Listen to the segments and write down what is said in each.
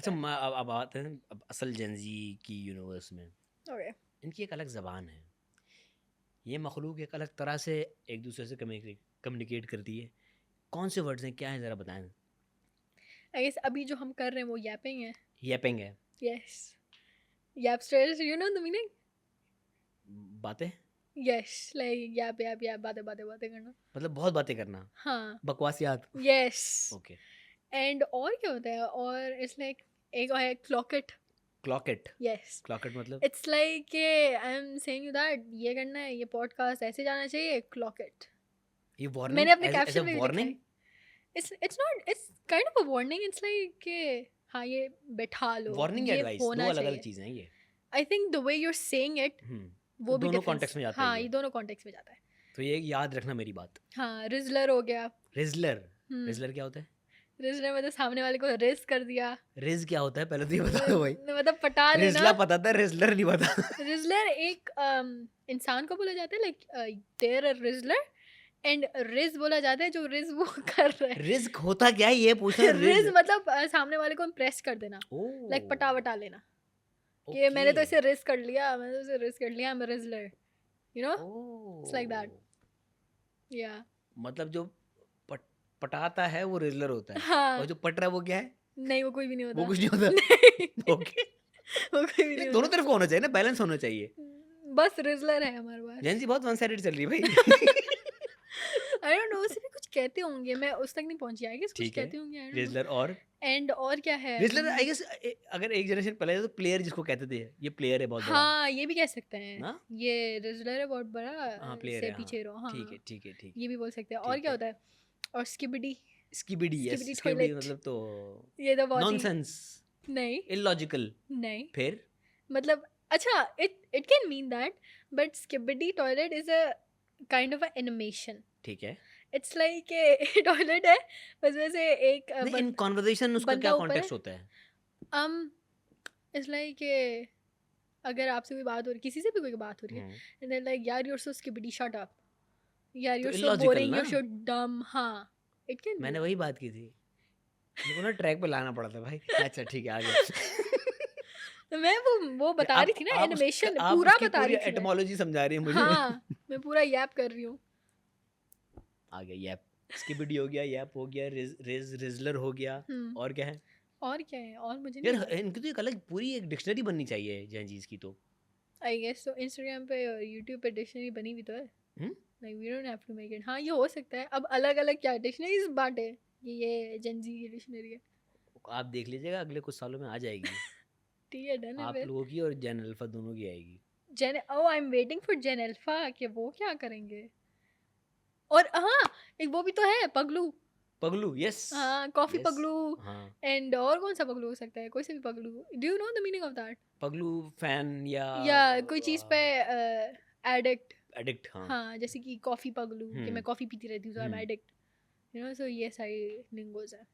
अच्छा है। अब आते हैं अब असल जेंजी की यूनिवर्स में। ओके, इनकी एक अलग ज़बान है, ये मखलूक एक अलग तरह से एक दूसरे से कम्युनिकेट करती है। कौन से वर्ड्स हैं, क्या है, ज़रा बताएं। आई गेस अभी जो हम कर रहे हैं वो यापिंग है। यैपिंग है, yes, yapsters, you know the meaning? बातें, yes, like yap yap yap, बातें बातें बातें करना। मतलब बहुत बातें करना, हाँ, बकवासियात। यस। ओके। एंड और क्या होता है, और इट्स लाइक एक और है क्लॉकेट। क्लॉकेट, यस, क्लॉकेट मतलब it's like I am saying you that ये करना है, ये पॉडकास्ट ऐसे जाना चाहिए, क्लॉकेट। ये वार्निंग, मैंने अपने एज अ कैप्शन में भी लिखा वार्निंग। है। It's not, it's kind of a warning. It's like हाँ, ये बैठा लो, वार्निंग या ये एडवाइस दो होना अलग अलग चाहिए। चीज़ें हैं ये। I think the way you are saying it, तो वो भी दोनों डिफरेंस। कॉन्टेक्स्ट में जाता है हाँ, ये। ये दोनों कॉन्टेक्स्ट में जाता है। तो ये याद रखना मेरी बात। हाँ, रिजलर हो गया। रिजलर, हम्म, रिजलर क्या होता है? रिजलर मतलब सामने वाले को रिज कर दिया। रिज क्या होता है पहले तो ये बता दो भाई। मतलब पटा लेना। रिजला पता था, रिजलर नहीं पता। रिजलर एक इंसान को बोला जाता है, like there a rizzler, and rizz बोला जाता है जो रिज वो कर रहा है। रिस्क होता क्या है ये पूछना रिज रिज। मतलब सामने वाले को इम्प्रेस कर देना, ओ, लाइक पटा वटा लेना, कि ओके। मैंने तो इसे रिज कर लिया, मैंने तो इसे रिज कर लिया, I am a rizzler, you know, it's like that. Oh, या मतलब जो पट, पटाता है वो रिजलर होता है, और हाँ, जो पट रहा है वो क्या है? नहीं वो कोई भी नहीं वो होता। कुछ नहीं होता। नहीं, ओके। वो कोई भी ये नहीं दोनों होता। तरफ का होना चाहिए ना, बैलेंस होना चाहिए। बस रिजलर है हमारे पास। जैन जी बहुत वन साइडेड चल रही है भाई। आई डोंट नो, उसे भी कुछ कहते होंगे, मैं उस तक नहीं पहुंची। आई गेस कुछ ठीक है, कहते होंगे, आई डोंट नो। रिजलर और एंड और क्या है? रिजलर आई गेस, अगर एक जनरेशन पहले तो प्लेयर जिसको कहते थे, ये प्लेयर है बहुत बड़ा हाँ, ये भी कह सकते हैं, ना। ये रिजलर है बहुत बड़ा, हाँ प्लेयर से है, हाँ पीछे रहो। हाँ, ठीक है ठीक है ठीक है ये भी बोल सकते हैं। और ठीक क्या है। होता है? और skibidi, skibidi, yes skibidi skibidi toilet, मतलब तो ये तो बहुत ही नॉनसेंस, नहीं, इलॉजिकल। नहीं, फिर मतलब अच्छा, it can mean that, but skibidi toilet is a kind of a animation. ठीक है। इट्स लाइक ए टॉयलेट है, बस वैसे एक नहीं, इन कॉन्वर्जेशन उसका बंदा क्या ऊपर है। कॉन्टेक्स्ट होता है? इट्स लाइक अगर आपसे कोई बात हो रही, किसी से भी कोई बात हो रही है, एंड देन लाइक यार you are so skibidi, shut up, यार तो you are so illogical boring, ना, यू आर सो डम। हाँ, इट कैन बी मैंने वही दैट। बात की थी, मेरे को ना ट्रैक पे लाना पड़ा था भाई। अच्छा ठीक है, आ गया। मैं वो बता रही थी ना, एनिमेशन आप पूरा उसकी बता पूरी रही थी मैं। एटमोलॉजी समझा रही है मुझे। हाँ, मैं पूरा यैप कर रही हूँ। आ गया यैप, स्किबिडी हो गया, यैप हो गया, रिजलर हो गया, हम्म, और क्या है? और क्या है? और मुझे नहीं यार याद। इनकी तो एक अलग पूरी एक डिक्शनरी बननी चाहिए जैन जी की तो। आई गेस तो इंस्टाग्राम पे और यूट्यूब पे डिक्शनरी बनी भी तो है, hmm? Like we don't have to make it. हाँ, ये हो सकता है। अब अलग अलग क्या डिक्शनरीज बांटे, ये जेंजी की डिक्शनरी है। आप देख लीजिएगा अगले कुछ सालों में आ जाएगी, ठीक है, डन है आप फिर। लोगों की और जैन अल्फा दोनों की आएगी। I am waiting for Gen Alpha, कि वो क्या करेंगे। और हाँ, एक वो भी तो है, पगलू। पगलू, यस हाँ, कॉफी यस। पगलू। हाँ, एंड और कौन सा पगलू हो सकता है? कोई से भी पगलू। Do you know the meaning of that? पगलू फैन या कोई चीज़ पे एडिक्ट। एडिक्ट, हाँ। हाँ, जैसे कि कॉफी पगलू, कि मैं हम्म कॉफी पीती रहती हूँ, so I am hmm. Addict, you know. So ये सारी लिंगोज है।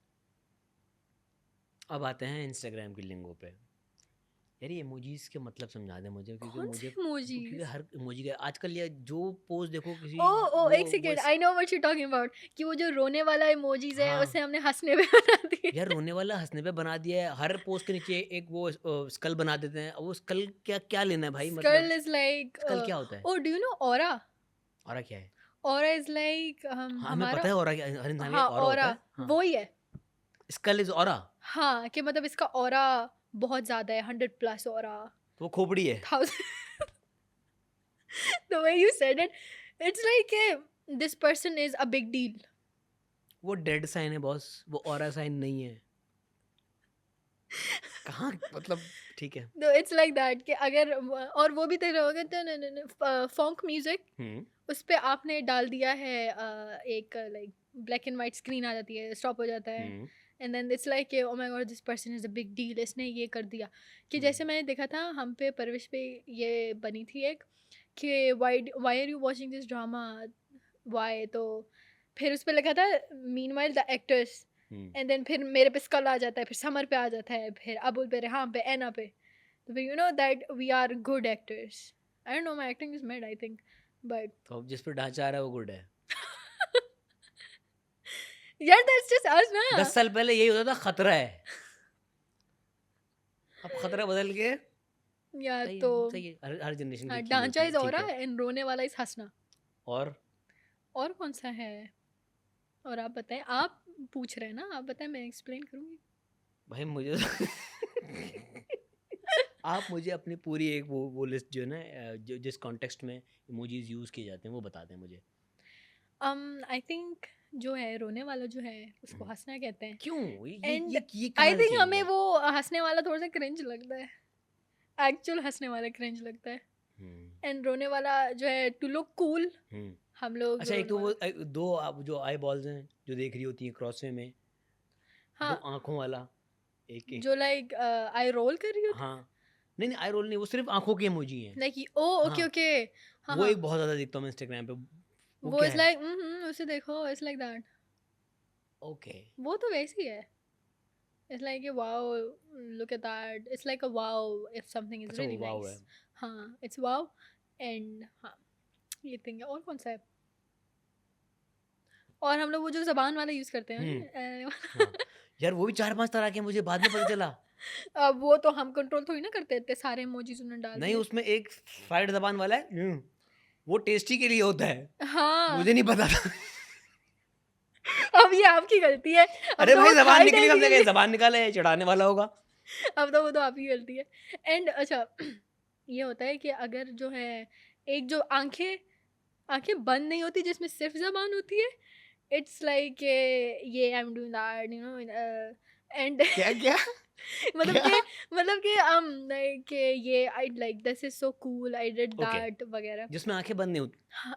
अब आते हैं इंस्टाग्राम की लिंगों पे। यार ये इमोजीज के मतलब समझा दे मुझे, क्योंकि कौन से मुझे, क्योंकि इमोजीज? हर इमोजी का आजकल ये जो पोस्ट देखो किसी, ओ ओ, वो एक वो second, I know what you talking about, कि वो जो रोने वाला इमोजीज है, हाँ उसे हमने हंसने पे बना दिया। यार, रोने वाला हंसने पे बना दिया है, हर पोस्ट के नीचे एक वो स्कल बना देते हैं। वो स्कल क्या क्या लेना है भाई, मतलब स्कल इज लाइक, स्कल क्या होता है? ओ डू यू नो ऑरा? और क्या है? ऑरा इज लाइक हाँ हमें हमारा, पता है और क्या, हर इंसान का हाँ एक ऑरा होता ऑरा, है, हाँ। वो ही है। स्कल इज ऑरा, हाँ, कि मतलब इसका ऑरा बहुत ज्यादा है, 100+ ऑरा, तो वो खोपड़ी है। 1000। The way you said it, it's like this person is a big deal. वो डेड साइन है बॉस, वो ऑरा साइन नहीं है। कहाँ मतलब, ठीक है। तो it's like that कि अगर और वो भी तेरे होगा तो फंक म्यूजिक, उस पे आपने डाल दिया है एक like black and white screen आ जाती है, स्टॉप हो जाता है, and then it's like oh my god this person is a big deal, इसने ये कर दिया। कि जैसे मैंने देखा था हम पे परविश पे ये बनी थी एक, कि why are you watching this drama, why, तो फिर उस पे लिखा था meanwhile the actors, and then फिर मेरे पे स्कल आ जाता है, फिर समर पे आ जाता है, फिर अबुल पे, रेहान पे, एना पे, तो फिर you know that we are good actors. I don't know, my acting is made I think, but तो अब जिस पर ढांचा आ रहा है वो गुड है। यार दैट्स जस्ट अस ना। 10 साल पहले यही होता था, खतरा है। अब खतरा बदल के या सही तो सही है, हर जनरेशन की एक चीज डांचा होती इज है, ठीक ऑरा है। एंड रोने वाला इज हंसना। और और कौन सा है? और आप बताएं, आप पूछ रहे हैं ना, आप बताएं, मैं एक्सप्लेन करूंगी। भाई मुझे आप मुझे अपनी पूरी एक वो लिस्ट जो है ना, जो जिस कॉन्टेक्स्ट में इमोजीज यूज किए जाते हैं वो बता दें मुझे। आई थिंक जो है रोने वाला जो है उसको हम्म, हंसना कहते हैं। क्यों एंड ये आई कहाँ से थिंक चेंज हमें हुआ? वो हंसने वाला थोड़ा सा क्रिंज लगता है, एक्चुअल हंसने वाला क्रिंज लगता है। हम्म एंड रोने वाला जो है टू लुक कूल, हम्म। हम लोग अच्छा, एक रोने तो वो वाला। दो आप जो आई बॉल्स हैं जो देख रही होती हैं क्रॉसवे में, दो हाँ, आंखों वाला, एक एक। जो लाइक आई रोल कर रही होती हाँ, नहीं नहीं, आई रोल नहीं, वो सिर्फ आंखों की इमोजी हैं। है, लाइक ओ हाँ, ओके ओके। हाँ वो हाँ, एक बहुत ज्यादा देखता हूँ मैं इंस्टाग्राम पे। वो वो क्या इज है? लाइक उसे देखो, इट्स लाइक दैट। ओके। वो तो वैसे ही है, it's like a wow, look at that, it's like a wow if something is अच्छा, वो रियली वाव है। नाइस। हाँ, इट्स वाओ। एंड हाँ, ये थिंग है। और कौन सा है? और हम लोग वो जो जबान वाला यूज करते हैं हाँ यार, वो भी 4-5 तरह के हैं, मुझे बाद में पता चला। अब वो तो हम कंट्रोल थोड़ी ना करते थे, सारे इमोजीज उन्होंने डाल नहीं, दिए। उसमें एक फ्राइड जबान वाला है, वो टेस्टी के लिए होता है, हाँ, मुझे नहीं पता था। अब ये आपकी गलती है। अब अरे तो भाई, वो जबान खाई निकली, टेस्ट हमने के कहा लिए जबान निकाले, चढ़ाने वाला होगा। अब तो वो तो आपकी गलती है। एंड अच्छा ये होता है कि अगर जो है एक जो आंखें आंखें बंद नहीं होती जिसमें सिर्फ जबान होती है, इट्स लाइक ये I am doing that you know. And क्या क्या मतलब क्या? कि लाइक ये I like this is so cool, I did okay, that वगैरह। जिसमें आंखें बंद नहीं होती, हाँ,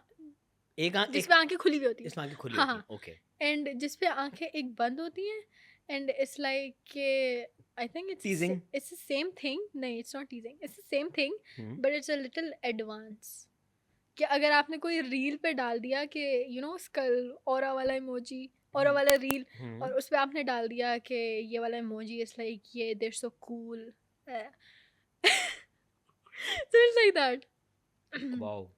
एक जिसमें आंखें खुली हुई होती है। इसमें आंखें खुली हाँ होती हाँ, हैं, ओके। एंड जिस पे आंखें एक बंद होती हैं, and it's like I think teasing. It's the same thing. नहीं, it's not teasing, it's the same thing but it's a little advance. कि अगर आपने कोई रील पे डाल दिया कि यू नो स्कल ऑरा वाला इमोजी, ऑरा वाला रील, और उस पे आपने डाल दिया कि ये वाला इमोजी इज लाइक ये they're so cool, so it's like that. Wow.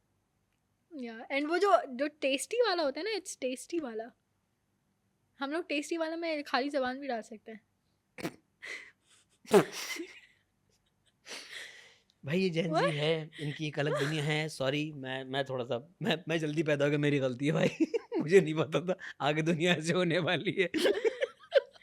या एंड वो जो टेस्टी वाला होता है ना, इट्स टेस्टी वाला। हम लोग टेस्टी वाला में खाली जबान भी डाल सकते हैं। भाई ये जेन जी What? है, इनकी एक अलग दुनिया है। सॉरी, मैं थोड़ा सा मैं जल्दी पैदा हो गया, मेरी गलती है भाई। मुझे नहीं पता था आगे दुनिया ऐसे होने वाली है।